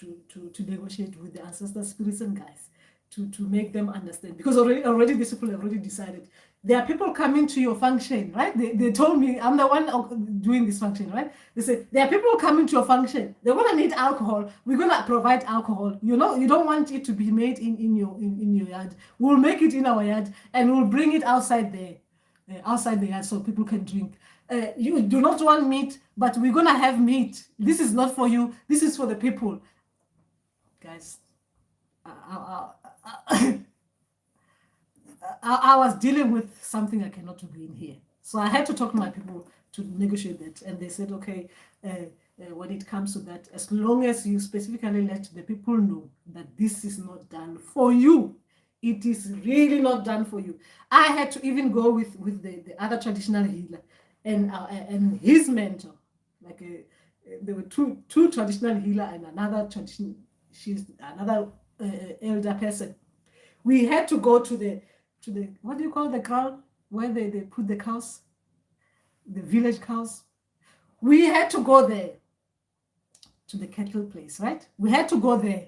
negotiate with the ancestor spirits and guys to make them understand, because already these people have already decided. There are people coming to your function, right? They told me I'm the one doing this function, right? They said there are people coming to your function. They're gonna need alcohol. We're gonna provide alcohol. You know, you don't want it to be made in your yard. We'll make it in our yard and we'll bring it outside there, outside the yard, so people can drink. You do not want meat, but we're gonna have meat. This is not for you. This is for the people, guys. I was dealing with something I cannot do in here. So I had to talk to my people to negotiate that. And they said, okay, when it comes to that, as long as you specifically let the people know that this is not done for you, it is really not done for you. I had to even go with the other traditional healer and his mentor, like there were two traditional healer and another tradition. She's another elder person. We had to go to the what do you call the cow where they put the cows, the village cows. We had to go there to the cattle place, right? We had to go there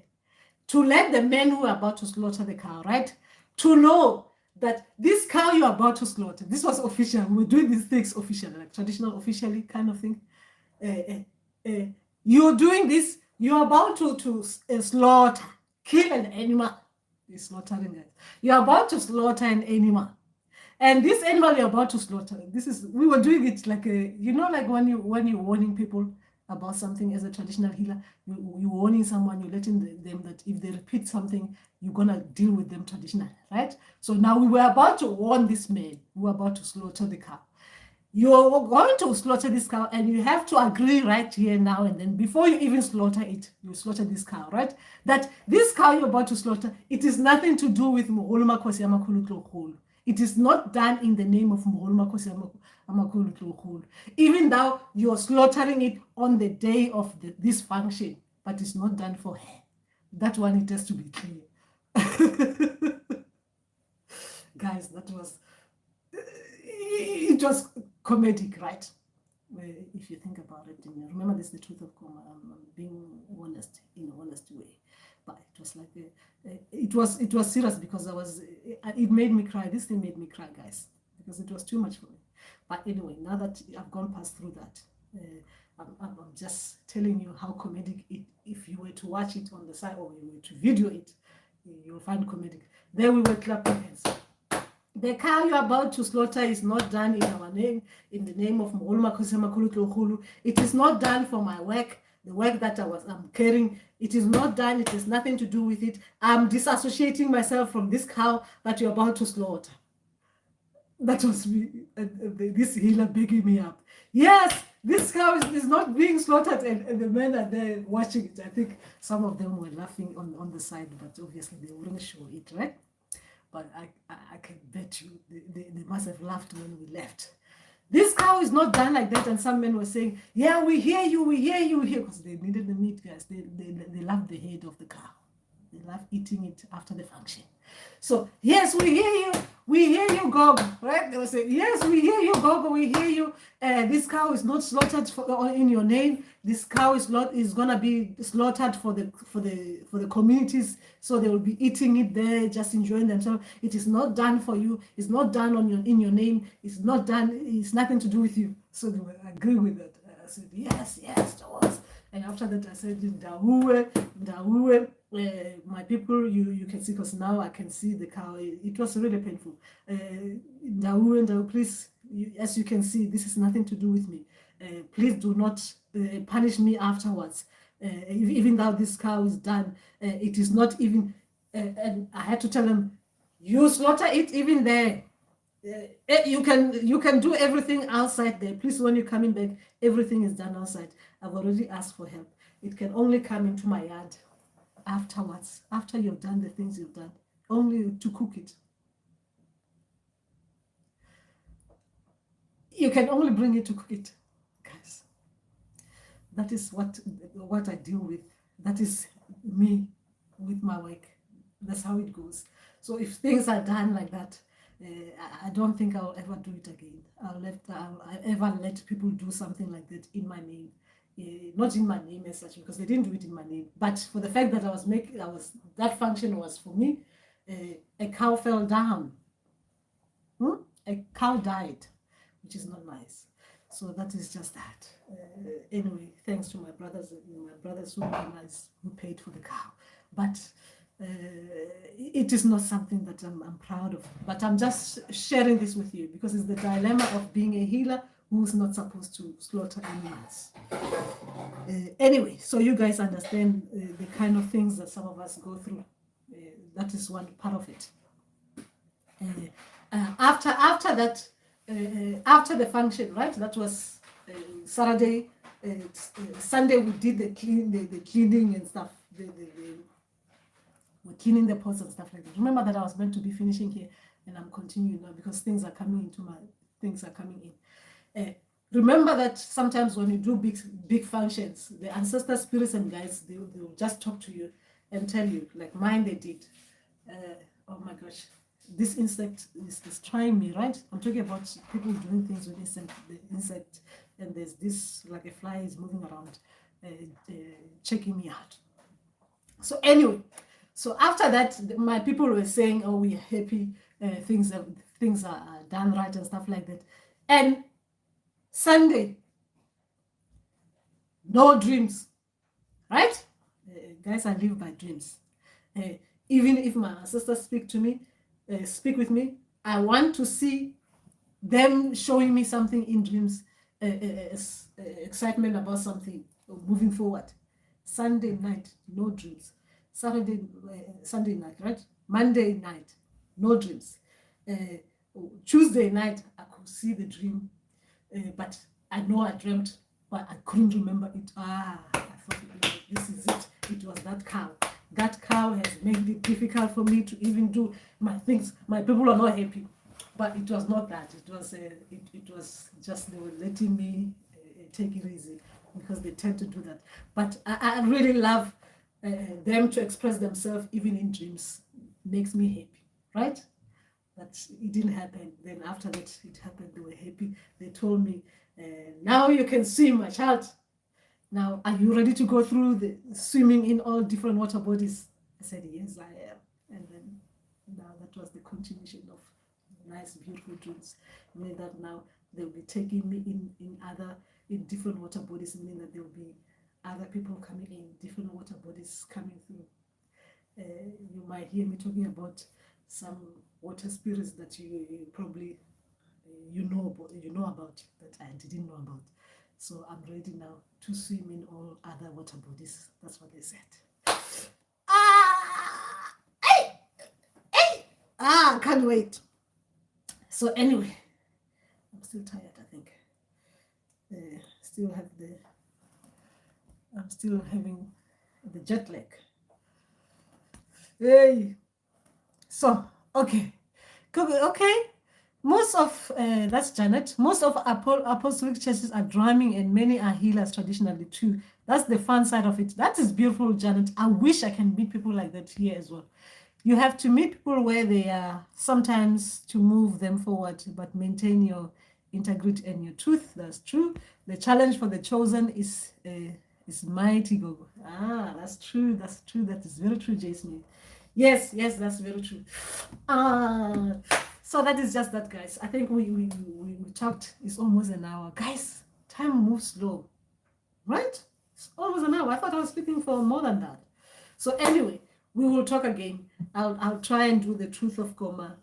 to let the men who are about to slaughter the cow, right, to know that this cow you're about to slaughter, this was official. We were doing these things officially, like traditional, officially kind of thing. You're doing this, you're about to slaughter, kill an animal. You're slaughtering it. You're about to slaughter an animal. And this animal you're about to slaughter, we were doing it like like when you're warning people about something as a traditional healer, you're warning someone, you're letting them that if they repeat something, you're gonna deal with them traditionally, right? So now we were about to warn this man, we were about to slaughter the cow. You're going to slaughter this cow and you have to agree right here now and then, before you even slaughter it, you slaughter this cow, right? That this cow you're about to slaughter, it is nothing to do with Moholo Makhosi Amakhulu Tlogolo. It is not done in the name of Moholo Makhosi Amakhulu Tlogolo. Even though you're slaughtering it on the day of this function, but it's not done for her. That one, it has to be clear. Guys, it was comedic, right? If you think about it, remember this is the truth of Koma. I'm being honest in an honest way, but it was like it was serious because it made me cry. This thing made me cry, guys, because it was too much for me. But anyway, now that I've gone past through that, I'm just telling you how comedic it. If you were to watch it on the side or you were to video it, you'll find comedic. There we were clapping hands. The cow you're about to slaughter is not done in our name, in the name of Moholo Makhosi Amakhulu Tlogolo. It is not done for my work, the work that I'm carrying. It is not done. It has nothing to do with it. I'm disassociating myself from this cow that you're about to slaughter. That was me, this healer begging me up. Yes, this cow is not being slaughtered, and the men are there watching it. I think some of them were laughing on the side, but obviously they wouldn't show it, right? But I can bet you they must have laughed when we left. This cow is not done like that. And some men were saying, yeah, we hear you, because they needed the meat, guys. They loved the head of the cow. They love eating it after the function. So, yes, we hear you, Gogo, right? They were saying, yes, we hear you, Gogo, we hear you. This cow is not slaughtered in your name. This cow is gonna be slaughtered for the communities, so they will be eating it there, just enjoying themselves. It is not done for you. It's not done in your name. It's not done. It's nothing to do with you. So they were agree with that. I said, yes, it was. And after that, I said, Ndahuwe, my people, you can see, because now I can see the cow. It was really painful. Ndahuwe, please, as you can see, this has nothing to do with me. Please do not punish me afterwards. Even though this cow is done, it is not even, and I had to tell them, you slaughter it even there. You can do everything outside there. Please, when you're coming back, everything is done outside. I've already asked for help. It can only come into my yard afterwards, after you've done the things you've done, only to cook it. You can only bring it to cook it, guys. That is what I deal with. That is me with my work. That's how it goes. So if things are done like that, I don't think I'll ever do it again. I'll ever let people do something like that in my name. Not in my name as such, because they didn't do it in my name, but for the fact that that function was for me. A cow fell down. A cow died, which is not nice. So that is just that. Anyway, thanks to my brothers who paid for the cow. But it is not something that I'm proud of. But I'm just sharing this with you because it's the dilemma of being a healer who's not supposed to slaughter animals. Anyway, so you guys understand the kind of things that some of us go through. That is one part of it. After that, after the function, right? That was Saturday. Sunday we did the cleaning and stuff. We're cleaning the pots and stuff like that. Remember that I was meant to be finishing here, and I'm continuing now because things are coming in. remember that sometimes when you do big functions, the ancestor spirits and guides, they'll just talk to you and tell you, like mine they did. Oh my gosh, this insect is trying me, right? I'm talking about people doing things with the insect, and there's this, like a fly is moving around, checking me out. So anyway, so after that, my people were saying, "Oh, we're happy, things are done right and stuff like that." And Sunday, no dreams, right? Guys, I live by dreams. Even if my ancestors speak with me, I want to see them showing me something in dreams, excitement about something, moving forward. Sunday night, no dreams. Sunday night, right? Monday night, no dreams. Tuesday night, I could see the dream, but I know I dreamt, but I couldn't remember it. I thought, this is it. It was that cow. That cow has made it difficult for me to even do my things. My people are not happy, but it was not that. It was just they were letting me take it easy, because they tend to do that. But I really love them to express themselves even in dreams. Makes me happy, right? But it didn't happen. Then after that, it happened. They were happy. They told me, now you can swim, my child. Now, are you ready to go through the swimming in all different water bodies? I said, yes, I am. And then now that was the continuation of nice, beautiful dreams. Meaning that now they'll be taking me in different water bodies, meaning that there will be other people coming in, different water bodies coming through. You might hear me talking about some water spirits that you probably you know about that I didn't know about. So I'm ready now to swim in all other water bodies. That's what they said. Can't wait. So anyway, I'm still tired, I think. I'm still having the jet lag. Hey. So, okay. Most of, that's Janet, most of apostolic churches are drumming and many are healers traditionally too. That's the fun side of it. That is beautiful, Janet. I wish I can meet people like that here as well. You have to meet people where they are, sometimes to move them forward, but maintain your integrity and your truth. That's true. The challenge for the chosen is mighty go. That's true. That's true. That is very true, Jason. Yes, that's very true. So that is just that, guys. I think we talked. It's almost an hour, guys. Time moves slow, right? It's almost an hour. I thought I was speaking for more than that. So anyway, we will talk again. I'll try and do the truth of Goma,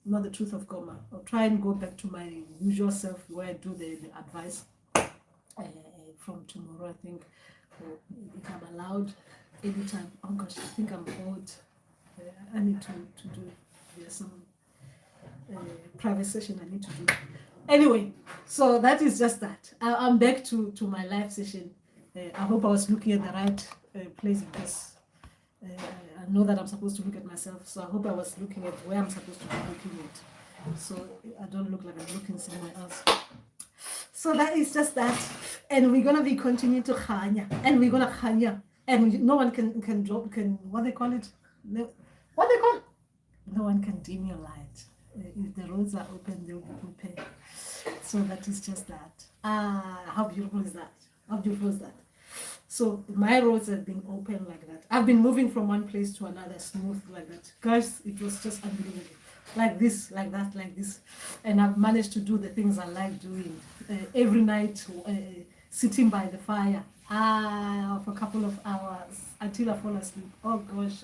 not the truth of Goma. I'll try and go back to my usual self where I do the advice from tomorrow. I think if I'm allowed anytime. Oh gosh, I think I'm old. I need to do. There's some private session I need to do. Anyway, so that is just that. I'm back to my live session. I hope I was looking at the right place, because I know that I'm supposed to look at myself. So I hope I was looking at where I'm supposed to be looking at. So I don't look like I'm looking somewhere else. So that is just that. And we're gonna be continuing to khanya. And we're gonna khanya. And no one can what they call it? No one can dim your light. If the roads are open, they'll be open. So that is just that. How beautiful is that? How beautiful is that? So my roads have been open like that. I've been moving from one place to another smooth like that. Guys, it was just unbelievable. Like this, like that, like this. And I've managed to do the things I like doing. Every night, sitting by the fire for a couple of hours until I fall asleep. Oh gosh.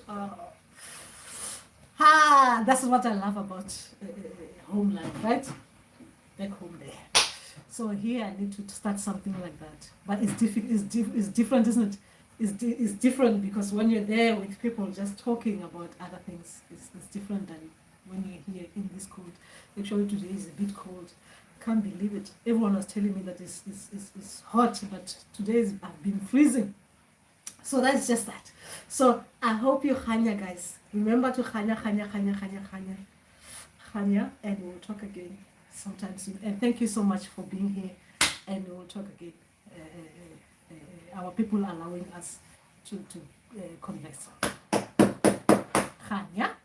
That's what I love about home life, right? Back home there. So here I need to start something like that. But it's different, isn't it? It's different because when you're there with people just talking about other things, it's different than when you're here in this cold. Actually, today is a bit cold. Can't believe it. Everyone was telling me that it's hot, but today I've been freezing. So that's just that. So I hope you khanya, guys. Remember to khanya, and we'll talk again sometime soon. And thank you so much for being here. and we will talk again. Our people allowing us to converse. Khanya.